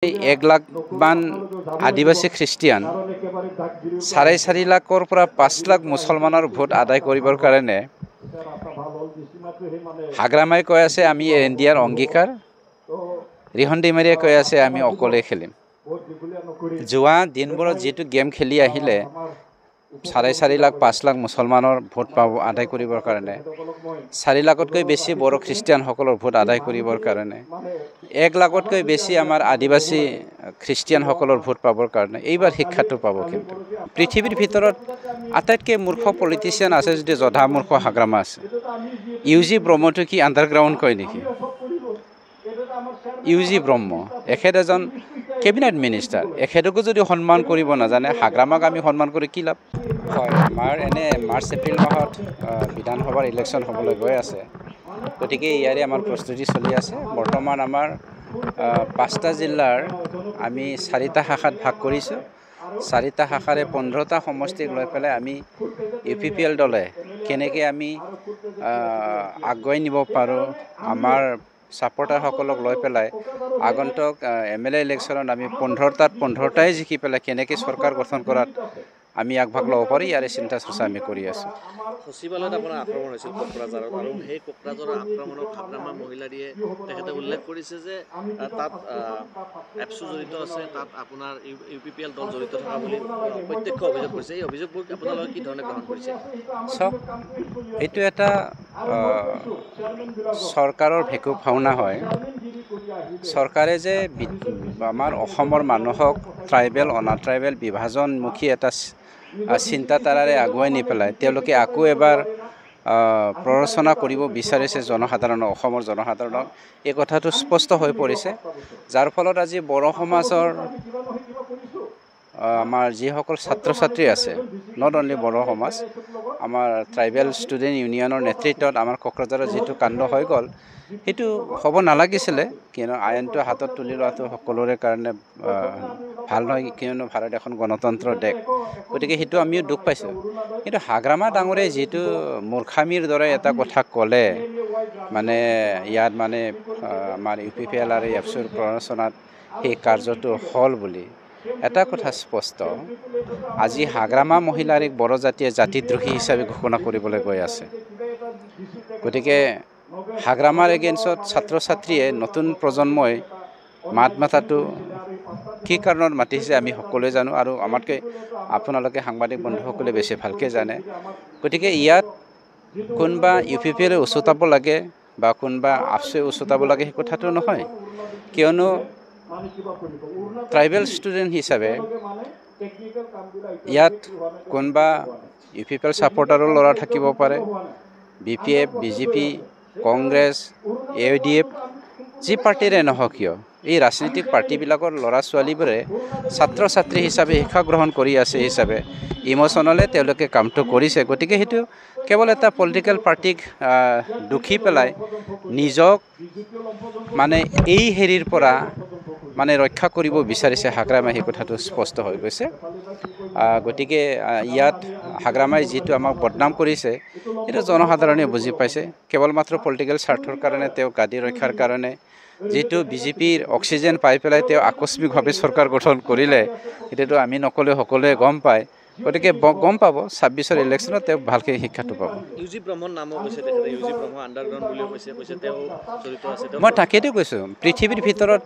1 লাখ মান আদিবাসী খ্ৰীষ্টিয়ান 4.5 লাখৰ পৰা 5 লাখ মুছলমানৰ ভোট আদায় কৰিবৰ কাৰণে হাগ্ৰামাই কৈ আছে আমি ইণ্ডিয়াৰ অংগীকাৰ ৰিহণ্ডিমাৰীয়ে কৈ আছে আমি অকলে খেলিম যোৱা দিনবোৰত যেটো গেম খেলি আহিলে 4.5 লাখ 5 লাখ মুছলমানৰ ভোট পাব আদায় কৰিবৰ কাৰণে 4 লাখতকৈ বেছি বড় খ্ৰীষ্টিয়ান সকলৰ ভোট আদায় কৰিবৰ কাৰণে 1 লাখতকৈ বেছি আমাৰ আদিবাসী খ্ৰীষ্টিয়ান সকলৰ ভোট পাবৰ কাৰণে এইবাৰ শিক্ষাটো পাব কিন্তু পৃথিৱীৰ ভিতৰত আটাইতকৈ মূৰ্খ পলিটিচিয়ান আছে যদি জধা মূৰ্খ হাগ্ৰামা আছে ইউজি ব্ৰহ্মটো কি আণ্ডাৰগ্ৰাউণ্ড কয় নেকি ইউজি ব্ৰহ্ম এখেত এজন কেবিনেট মিনিষ্টাৰ এখেতকো যদি সন্মান কৰিব নাজানে হাগ্ৰামাক আমি সন্মান কৰি কি লাভ হয় আমাৰ এনে মাৰ্চ এপ্ৰিল মাহত বিধানসভাৰ ইলেকশ্যন হ'বলৈ গৈ আছে গতিকে ইয়াৰে আমাৰ প্ৰস্তুতি চলি আছে বৰ্তমান আমাৰ 5টা জিলাৰ আমি 4টা শাখাত ভাগ কৰিছোঁ 4টা শাখাৰে 15টা সমষ্টিক লৈ পেলাই আমি ইউপিপিএল দলে কেনেকৈ আমি আগুৱাই নিব পাৰোঁ আমাৰ সাপোৰ্টাৰসকলক লৈ পেলাই আগন্তুক এমএলএ ইলেকশ্যনত আমি 15টাত 15টাই জিকি পেলাই কেনেকৈ চৰকাৰ গঠন কৰাত আমি আগভাগ ল'ব পাৰি ইয়াৰে চিন্তা চৰ্চা আমি কৰি আছোঁ সচিবালয়ত আপোনাৰ আক্ৰমণ হৈছিল কোকৰাঝাৰত আৰু সেই কোকৰাঝাৰৰ আক্ৰমণত হাগ্ৰামা মহিলাৰীয়ে তেখেতে উল্লেখ কৰিছে যে তাত এপছু জড়িত আছে তাত আপোনাৰ ইউপিপিএল দল জড়িত থকা বুলি প্ৰত্যক্ষ অভিযোগ কৰিছে এই অভিযোগবোৰ আপোনালোকে কি ধৰণে গ্ৰহণ কৰিছে চাওক এইটো এটা চৰকাৰৰ ভেকু ভাওনা হয় চৰকাৰে যে আমাৰ অসমৰ মানুহক ট্ৰাইবেল অনাট্ৰাইবেল বিভাজনমুখী এটা চিন্তাধাৰাৰে আগুৱাই নি পেলাই তেওঁলোকে আকৌ এবাৰ প্ৰৰচনা কৰিব বিচাৰিছে জনসাধাৰণক অসমৰ জনসাধাৰণক এই কথাটো স্পষ্ট হৈ পৰিছে যাৰ ফলত আজি বড়ো সমাজৰ আমাৰ যিসকল ছাত্ৰ ছাত্ৰী আছে নট অনলি বড়ো সমাজ আমাৰ ট্ৰাইবেল ষ্টুডেণ্ট ইউনিয়নৰ নেতৃত্বত আমাৰ কোকৰাঝাৰৰ যিটো কাণ্ড হৈ গ'ল সেইটো হ'ব নালাগিছিলে কিয়নো আইনটো হাতত তুলি লোৱাটো সকলোৰে কাৰণে ভাল নহয় কিয়নো ভাৰত এখন গণতন্ত্ৰ দেশ গতিকে সেইটো আমিও দুখ পাইছোঁ কিন্তু হাগ্ৰামা ডাঙৰে যিটো মূৰ্খামিৰ দৰে এটা কথা ক'লে মানে ইয়াত মানে আমাৰ ইউপিপিএল আৰু এপছুৰ প্ৰৰচনাত সেই কাৰ্যটো হ'ল বুলি এটা কথা স্পষ্ট আজি হাগ্ৰামা মহিলাৰীক বড়ো জাতিয়ে জাতিদ্ৰোহী হিচাপে ঘোষণা কৰিবলৈ গৈ আছে গতিকে হাগ্ৰামাৰ এগেইনষ্টত ছাত্ৰ ছাত্ৰীয়ে নতুন প্ৰজন্মই মাত মাতাটো কি কাৰণত মাতিছে আমি সকলোৱে জানো আৰু আমাতকৈ আপোনালোকে সাংবাদিক বন্ধুসকলে বেছি ভালকৈ জানে গতিকে ইয়াত কোনোবা ইউপিপিএলে উচতাব লাগে বা কোনোবা আপচুৱে উচতাব লাগে সেই কথাটো নহয় কিয়নো ট্ৰাইবেল ষ্টুডেণ্ট হিচাপে ইয়াত কোনোবা ইউপিপিএল ছাপোৰ্টাৰৰ ল'ৰা থাকিব পাৰে বিপিএফ বিজেপি কংগ্ৰেছ AIDF যি পাৰ্টিৰে নহওক কিয় এই ৰাজনৈতিক পাৰ্টিবিলাকৰ ল'ৰা ছোৱালীবোৰে ছাত্ৰ ছাত্ৰী হিচাপে শিক্ষা গ্ৰহণ কৰি আছে হিচাপে ইম'চনেলে তেওঁলোকে কামটো কৰিছে গতিকে সেইটো কেৱল এটা পলিটিকেল পাৰ্টিক দুখি পেলাই নিজক মানে এই হেৰিৰ পৰা মানে ৰক্ষা কৰিব বিচাৰিছে হাগ্ৰামাই সেই কথাটো স্পষ্ট হৈ গৈছে গতিকে ইয়াত হাগ্ৰামাই যিটো আমাক বদনাম কৰিছে সেইটো জনসাধাৰণে বুজি পাইছে কেৱল মাত্ৰ পলিটিকেল স্বাৰ্থৰ কাৰণে তেওঁ গাদী ৰক্ষাৰ কাৰণে যেটো বিজেপিৰ অক্সিজেন পাই পেলাই তেওঁ আকস্মিকভাৱে চৰকাৰ গঠন কৰিলে এতিয়াতো আমি নকলে সকলোৱে গম পায় গতিকে গম পাব 26ৰ ইলেকশ্যনত তেওঁ ভালকৈ শিক্ষাটো পাব ইউজি ব্ৰহ্মৰ নামো কৈছে তেখেতে ইউজি ব্ৰহ্ম আণ্ডাৰগ্ৰাউণ্ড বুলি কৈছে তেওঁ জড়িত আছে মই তাকেইতো কৈছোঁ পৃথিৱীৰ ভিতৰত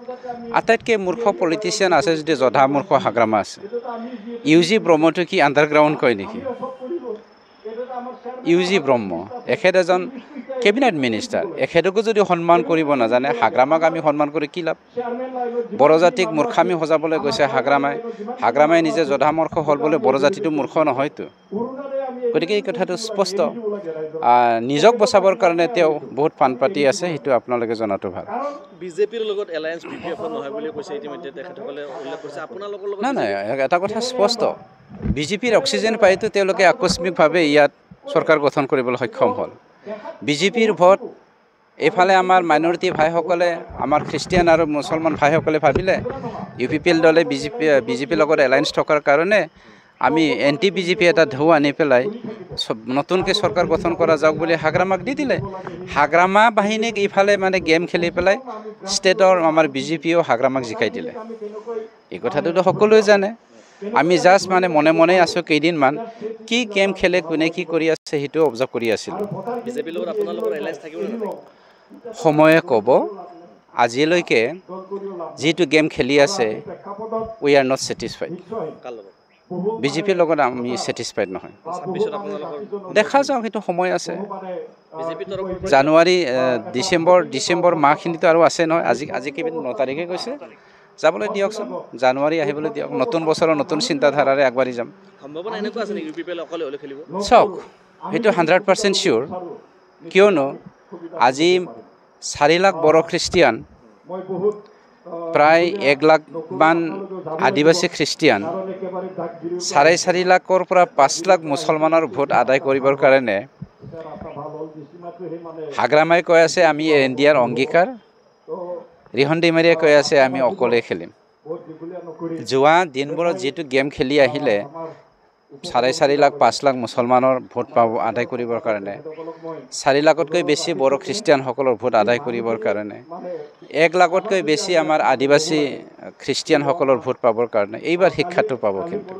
আটাইতকৈ মূৰ্খ পলিটিচিয়ান আছে যদি জধা মূৰ্খ হাগ্ৰামা আছে ইউজি ব্ৰহ্মটো কি আণ্ডাৰগ্ৰাউণ্ড কয় নেকি ইউজি ব্ৰহ্ম এখেত এজন কেবিনেট মিনিষ্টাৰ এখেতকো যদি সন্মান কৰিব নাজানে হাগ্ৰামাক আমি সন্মান কৰি কি লাভ বড়ো জাতিক মূৰ্খামি সজাবলৈ গৈছে হাগ্ৰামাই নিজে জধা মূৰ্খ হ'ল বোলে বড়ো জাতিটো মূৰ্খ নহয়তো গতিকে এই কথাটো স্পষ্ট নিজক বচাবৰ কাৰণে তেওঁ বহুত পাণ পাতি আছে সেইটো আপোনালোকে জনাটো ভাল বিজেপিৰ লগত এলায়েন্স বিপিএফ নহয় বুলি কৈছে ইতিমধ্যে তেখেতসকলে উল্লেখ কৰিছে আপোনালোকৰ লগত নাই এটা কথা স্পষ্ট বিজেপিৰ অক্সিজেন পাইতো তেওঁলোকে আকস্মিকভাৱে ইয়াত চৰকাৰ গঠন কৰিবলৈ সক্ষম হ'ল বিজেপিৰ ভোট এইফালে আমাৰ মাইনৰিটি ভাইসকলে আমাৰ খ্ৰীষ্টিয়ান আৰু মুছলমান ভাইসকলে ভাবিলে ইউপিপিএল দলে বিজেপিৰ লগত এলায়েন্স থকাৰ কাৰণে আমি এনটি বিজেপি এটা ঢৌ আনি পেলাই নতুনকৈ চৰকাৰ গঠন কৰা যাওক বুলি হাগ্ৰামাক দি দিলে। হাগ্ৰামা বাহিনীক ইফালে মানে গেম খেলি পেলাই ষ্টেটৰ আমাৰ বিজেপিয়েও হাগ্ৰামাক জিকাই দিলে। এই কথাটোতো সকলোৱে জানে। আমি জাষ্ট মানে মনে মনে আছোঁ কেইদিনমান, কি গেম খেলে, কোনে কি কৰি আছে সেইটো অবজাৰ্ভ কৰি আছিলোঁ। বিজেপিৰ লগত আপোনালোকৰ এলায়েন্স থাকিব নে নাথাকিব? সময়ে ক'ব। আজিলৈকে যিটো গেম খেলি আছে, উই আৰ নট ছেটিছফাইড। কাৰ লগত? বিজেপিৰ লগত আমি ছেটিছফাইড নহয়। 26ত আপোনালোকৰ দেখা যাওক, সেইটো সময় আছে। বিজেপিৰ তৰফৰ পৰা জানুৱাৰী ডিচেম্বৰ মাহখিনিতো আৰু আছে নহয়। আজি কেইদিন 9 তাৰিখে কৈছে, যাবলৈ দিয়কচোন, জানুৱাৰী আহিবলৈ দিয়ক। নতুন বছৰৰ নতুন চিন্তাধাৰাৰে আগবাঢ়ি যাম। সম্ভাৱনা এনেকুৱা আছে নেকি UPPL অকলে হ'লে খেলিব? চাওক, সেইটো 100% চিয়'ৰ। কিয়নো আজি 4 লাখ বড়ো খ্ৰীষ্টিয়ান, প্ৰায় 1 লাখমান আদিবাসী খ্ৰীষ্টিয়ান, 4.5 লাখৰ পৰা 5 লাখ মুছলমানৰ ভোট আদায় কৰিবৰ কাৰণে হাগ্ৰামাই কৈ আছে আমি ইণ্ডিয়াৰ অংগীকাৰ, ৰিহন ডিমাৰীয়ে কৈ আছে আমি অকলে খেলিম। যোৱা দিনবোৰত যিটো গেম খেলি আহিলে 4.5 লাখ 5 লাখ মুছলমানৰ ভোট আদায় কৰিবৰ কাৰণে, 4 লাখতকৈ বেছি বড়ো খ্ৰীষ্টিয়ানসকলৰ ভোট আদায় কৰিবৰ কাৰণে, 1 লাখতকৈ বেছি আমাৰ আদিবাসী খ্ৰীষ্টিয়ানসকলৰ ভোট পাবৰ কাৰণে এইবাৰ শিক্ষাটো পাব। কিন্তু